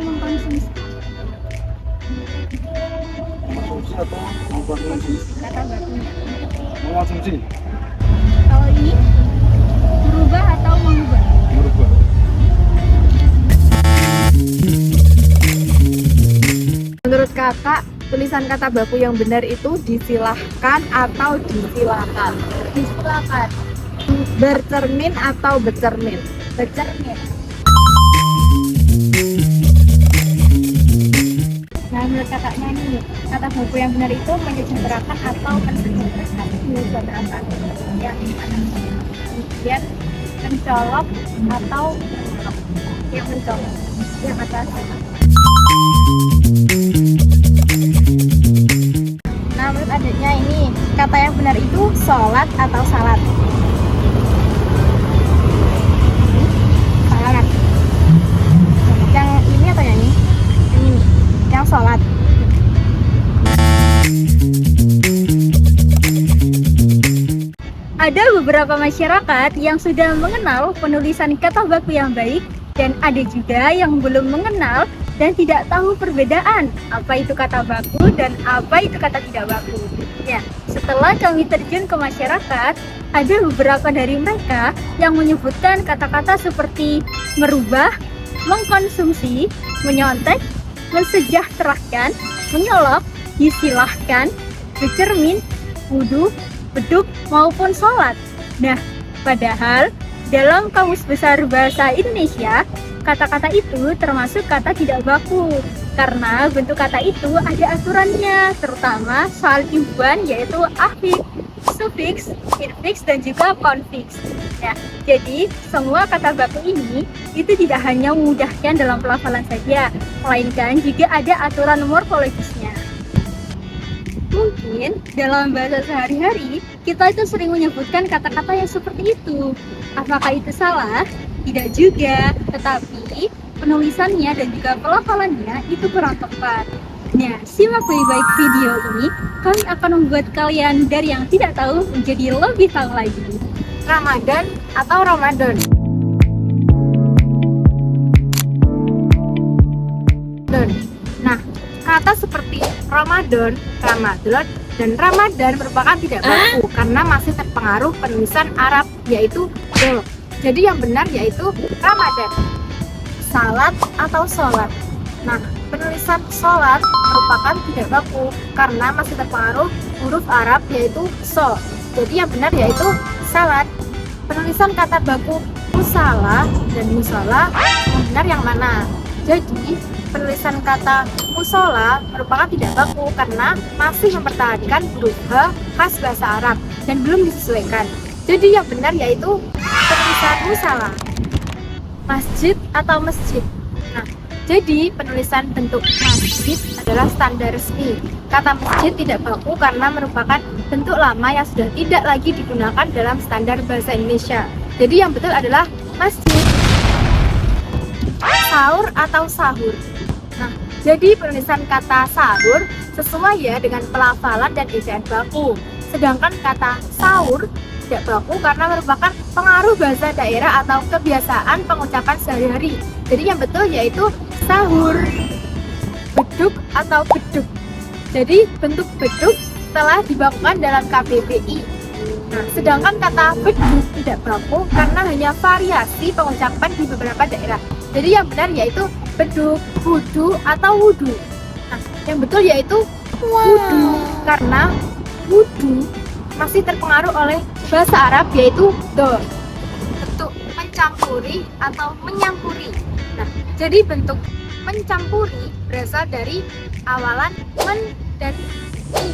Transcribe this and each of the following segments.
mengkonsumsi? Konsumsi atau mengkonsumsi? Kata bakunya. Mengkonsumsi. Kalau ini berubah atau mengubah? Merubah. Menurut kakak, tulisan kata baku yang benar itu disilahkan atau disilakan? Disilakan. Bercermin atau bercermin? Bercermin. Nah, menurut kakaknya nih, kata baku yang benar itu menyejahterakan atau mensejahterakan? Menyejahterakan. Yang mana? Kemudian mencolok atau mencolok? Yang mencolok. Yang atas. Nah, menurut adiknya ini, kata yang benar itu sholat atau salat? Salat. Yang ini atau yang ini? Yang ini. Yang sholat. Ada beberapa masyarakat yang sudah mengenal penulisan kata baku yang baik, dan ada juga yang belum mengenal dan tidak tahu perbedaan apa itu kata baku dan apa itu kata tidak baku. Ya, setelah kami terjun ke masyarakat, ada beberapa dari mereka yang menyebutkan kata-kata seperti merubah, mengkonsumsi, menyontek, mensejahterakan, menyolok, disilahkan, bercermin, wudhu, beduk, maupun sholat. Nah, padahal dalam Kamus Besar Bahasa Indonesia, kata-kata itu termasuk kata tidak baku karena bentuk kata itu ada aturannya, terutama soal imbuhan yaitu afiks, sufiks, infiks, dan juga konfiks. Nah, jadi semua kata baku ini itu tidak hanya memudahkan dalam pelafalan saja, melainkan juga ada aturan morfologisnya. Mungkin dalam bahasa sehari-hari kita itu sering menyebutkan kata-kata yang seperti itu. Apakah itu salah? Tidak juga, tetapi penulisannya dan juga pelafalannya itu kurang tepat. Nah, simak baik-baik video ini, kami akan membuat kalian dari yang tidak tahu menjadi lebih tahu lagi. Ramadan atau Ramadan? Nah, kata seperti Ramadan, Ramadan, dan Ramadan merupakan tidak baku karena masih terpengaruh penulisan Arab yaitu do. Jadi yang benar yaitu Ramadan. Salat atau sholat? Nah, penulisan sholat merupakan tidak baku karena masih terpengaruh huruf Arab yaitu so. Jadi yang benar yaitu salat. Penulisan kata baku musala dan musola yang benar yang mana? Jadi penulisan kata musola merupakan tidak baku karena masih mempertahankan huruf H khas bahasa Arab dan belum disesuaikan. Jadi yang benar yaitu penulisan musala. Masjid atau masjid? Nah, jadi penulisan bentuk masjid adalah standar resmi. Kata masjid tidak baku karena merupakan bentuk lama yang sudah tidak lagi digunakan dalam standar bahasa Indonesia. Jadi yang betul adalah masjid. Sahur atau sahur? Nah, jadi penulisan kata sahur sesuai ya dengan pelafalan dan ejaan baku. Sedangkan kata sahur tidak baku karena merupakan pengaruh bahasa daerah atau kebiasaan pengucapan sehari-hari. Jadi yang betul yaitu sahur. Beduk atau beduk? Jadi bentuk beduk telah dibakukan dalam KBBI. Nah, sedangkan kata beduk tidak baku karena hanya variasi pengucapan di beberapa daerah. Jadi yang benar yaitu beduk, wudu, atau wudu. Nah, yang betul yaitu wudu karena wudu masih terpengaruh oleh bahasa Arab yaitu do. Bentuk mencampuri atau menyampuri. Nah, jadi bentuk mencampuri berasal dari awalan men dan i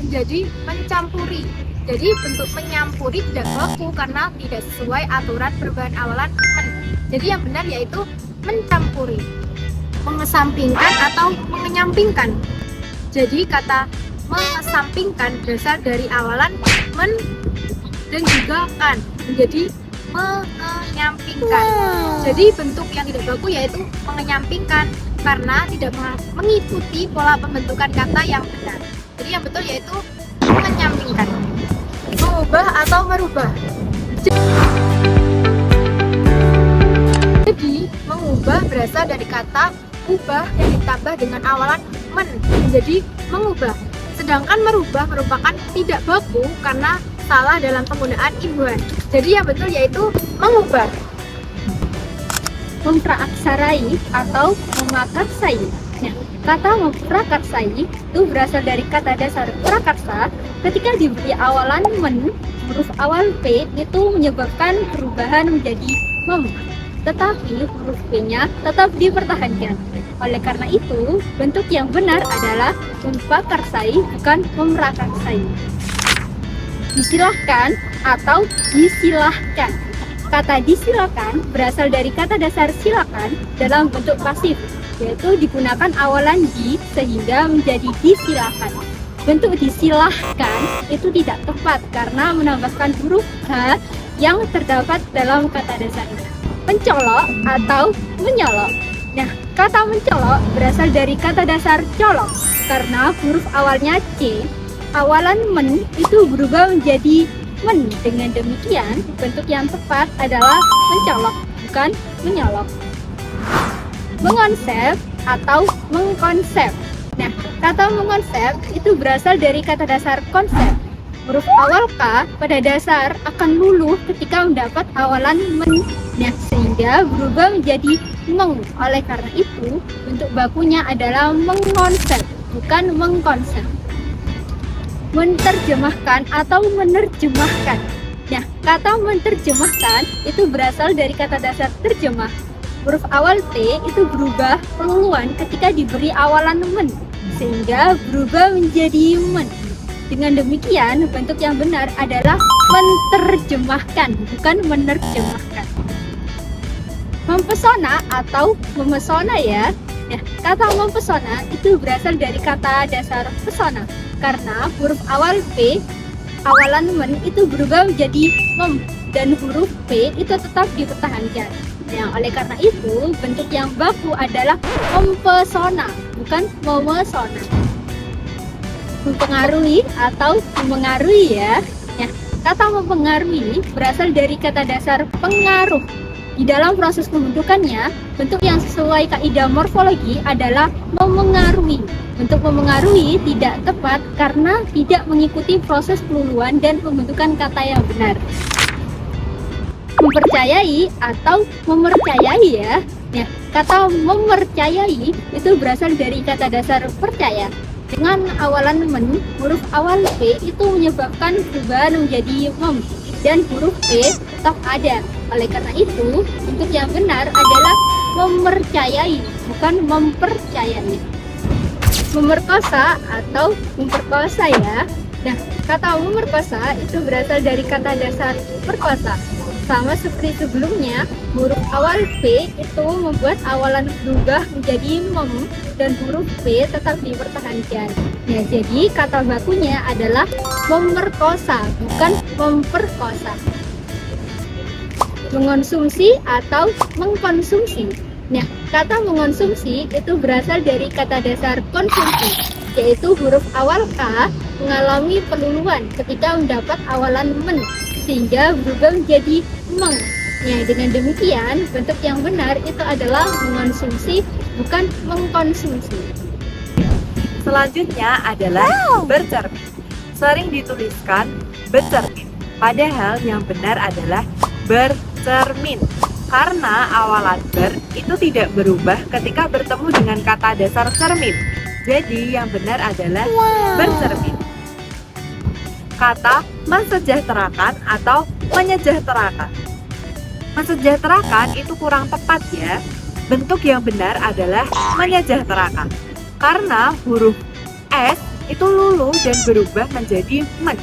menjadi mencampuri. Jadi bentuk menyampuri tidak baku karena tidak sesuai aturan perubahan awalan men. Jadi yang benar yaitu mencampuri. Mengesampingkan atau menyampingkan. Jadi kata mengesampingkan berasal dari awalan men dan juga kan menjadi menyampingkan. Jadi bentuk yang tidak baku yaitu menyampingkan karena tidak mengikuti pola pembentukan kata yang benar. Jadi yang betul yaitu menyampingkan. Mengubah atau merubah? Jadi mengubah berasal dari kata ubah yang ditambah dengan awalan men menjadi mengubah. Sedangkan merubah merupakan tidak baku karena salah dalam penggunaan imbuhan. Jadi yang betul yaitu mengubah. Mempraaksarai atau memakarsai. Nah, kata memprakarsai itu berasal dari kata dasar prakarsa. Ketika diberi awalan men, huruf awal P itu menyebabkan perubahan menjadi mem. Tetapi huruf P-nya tetap dipertahankan. Oleh karena itu, bentuk yang benar adalah memprakarsai bukan memprakarsai. Disilahkan atau disilahkan. Kata disilakan berasal dari kata dasar silakan dalam bentuk pasif, yaitu digunakan awalan di sehingga menjadi disilakan. Bentuk disilahkan itu tidak tepat karena menambahkan huruf H yang terdapat dalam kata dasar. Mencolok atau menyolok. Nah, kata mencolok berasal dari kata dasar colok karena huruf awalnya C, awalan men itu berubah menjadi men. Dengan demikian, bentuk yang tepat adalah mencolok, bukan menyolok. Mengonsep atau mengkonsep. Nah, kata mengonsep itu berasal dari kata dasar konsep. Huruf awal K pada dasar akan luluh ketika mendapat awalan men. Nah, sehingga berubah menjadi meng. Oleh karena itu, bentuk bakunya adalah mengonsep, bukan mengkonsep. Menerjemahkan atau menerjemahkan. Nah, kata menerjemahkan itu berasal dari kata dasar terjemah. Huruf awal T itu berubah pengeluhan ketika diberi awalan men, sehingga berubah menjadi men. Dengan demikian, bentuk yang benar adalah menerjemahkan, bukan menerjemahkan. Mempesona atau memesona ya. Nah, kata mempesona itu berasal dari kata dasar pesona. Karena huruf awal P, awalan men itu berubah menjadi mem, dan huruf P itu tetap dipertahankan. Nah, oleh karena itu, bentuk yang baku adalah mempesona, bukan memesona. Mempengaruhi atau memengaruhi ya. Nah, kata mempengaruhi berasal dari kata dasar pengaruh. Di dalam proses pembentukannya, bentuk yang sesuai kaidah morfologi adalah memengaruhi. Bentuk memengaruhi tidak tepat karena tidak mengikuti proses peluluan dan pembentukan kata yang benar. Mempercayai atau memercayai ya. Nah, kata memercayai itu berasal dari kata dasar percaya. Dengan awalan men, huruf awal P itu menyebabkan perubahan menjadi mem, dan huruf P tetap ada. Oleh karena itu, bentuk yang benar adalah memercayai, bukan mempercayai. Memerkosa atau memperkosa ya. Nah, kata memerkosa itu berasal dari kata dasar perkosa. Sama seperti sebelumnya, huruf awal P itu membuat awalan berubah menjadi mem, dan huruf P tetap dipertahankan. Nah, jadi kata bakunya adalah memerkosa, bukan memperkosa. Mengonsumsi atau mengkonsumsi. Nah, kata mengonsumsi itu berasal dari kata dasar konsumsi, yaitu huruf awal K mengalami peluluan ketika mendapat awalan men, sehingga berubah menjadi meng. Nah, dengan demikian, bentuk yang benar itu adalah mengonsumsi, bukan mengkonsumsi. Selanjutnya adalah bercermin. Sering dituliskan bercermin, padahal yang benar adalah bercermin. Karena awalan ber itu tidak berubah ketika bertemu dengan kata dasar cermin. Jadi yang benar adalah bercermin. Kata mensejahterakan atau menyejahterakan. Mensejahterakan itu kurang tepat ya. Bentuk yang benar adalah menyejahterakan. Karena huruf S itu luluh dan berubah menjadi men.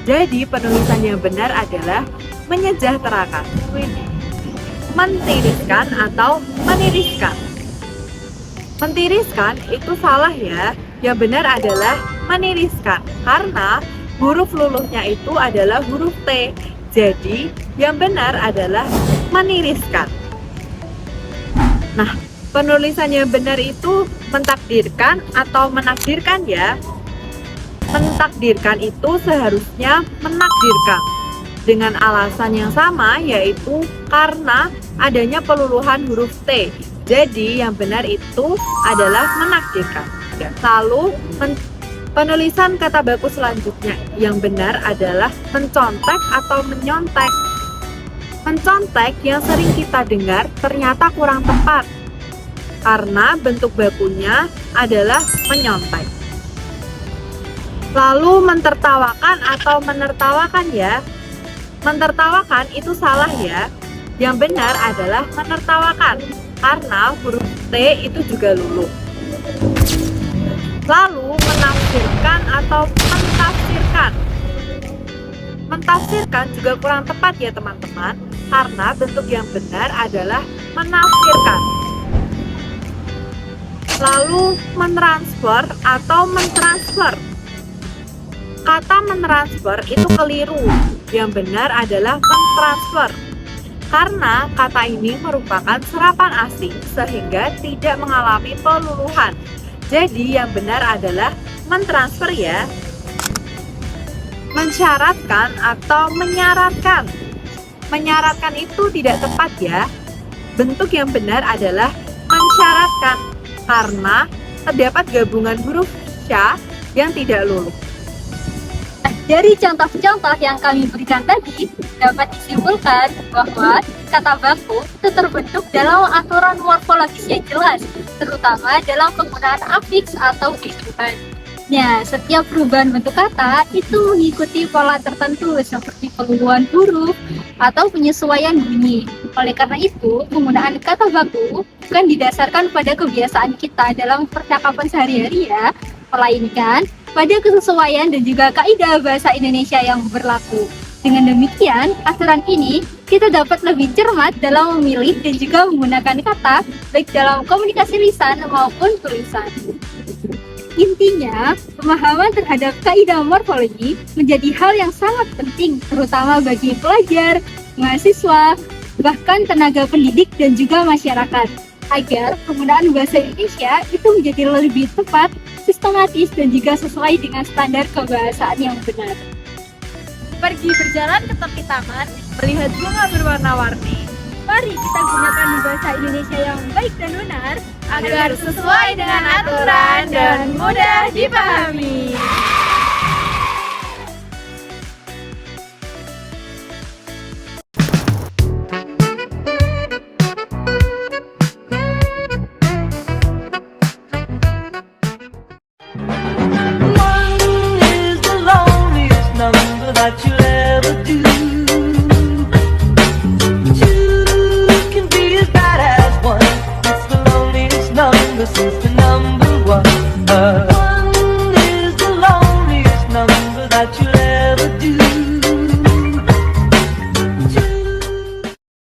Jadi penulisan yang benar adalah menyejahterakan. Mentiriskan atau meniriskan. Mentiriskan itu salah ya. Yang benar adalah meniriskan. Karena huruf luluhnya itu adalah huruf T. Jadi yang benar adalah meniriskan. Nah, penulisan yang benar itu mentakdirkan atau menakdirkan ya. Mentakdirkan itu seharusnya menakdirkan. Dengan alasan yang sama, yaitu karena adanya peluluhan huruf T. Jadi yang benar itu adalah menakdirkan. Lalu penulisan kata baku selanjutnya yang benar adalah mencontek atau menyontek. Mencontek yang sering kita dengar ternyata kurang tepat karena bentuk bakunya adalah menyontek. Lalu mentertawakan atau menertawakan ya. Mentertawakan itu salah ya. Yang benar adalah menertawakan karena huruf T itu juga luluh. Lalu menafsirkan atau mentafsirkan. Mentafsirkan juga kurang tepat ya teman-teman, karena bentuk yang benar adalah menafsirkan. Lalu mentransfer atau mentransfer. Kata mentransfer itu keliru. Yang benar adalah mentransfer. Karena kata ini merupakan serapan asing sehingga tidak mengalami peluluhan. Jadi yang benar adalah mentransfer ya. Mensyaratkan atau menyaratkan. Menyaratkan itu tidak tepat ya. Bentuk yang benar adalah mensyaratkan karena terdapat gabungan huruf sya yang tidak luluh. Dari contoh-contoh yang kami berikan tadi, dapat disimpulkan bahwa kata baku itu terbentuk dalam aturan morfologis yang jelas, terutama dalam penggunaan afiks atau tujuan. Nah, setiap perubahan bentuk kata itu mengikuti pola tertentu seperti peluluhan huruf atau penyesuaian bunyi. Oleh karena itu, penggunaan kata baku bukan didasarkan pada kebiasaan kita dalam percakapan sehari-hari ya, melainkan pada kesesuaian dan juga kaidah bahasa Indonesia yang berlaku. Dengan demikian, aturan ini kita dapat lebih cermat dalam memilih dan juga menggunakan kata baik dalam komunikasi lisan maupun tulisan. Intinya, pemahaman terhadap kaidah morfologi menjadi hal yang sangat penting, terutama bagi pelajar, mahasiswa, bahkan tenaga pendidik dan juga masyarakat, agar penggunaan bahasa Indonesia itu menjadi lebih tepat, sistematis, dan juga sesuai dengan standar kebahasaan yang benar. Pergi berjalan ke tepi taman, Melihat bunga berwarna-warni Mari kita gunakan bahasa Indonesia yang baik dan benar agar sesuai dengan aturan dan mudah dipahami. One is the loneliest number that you'll ever do. Two can be as bad as one. It's the loneliest number since the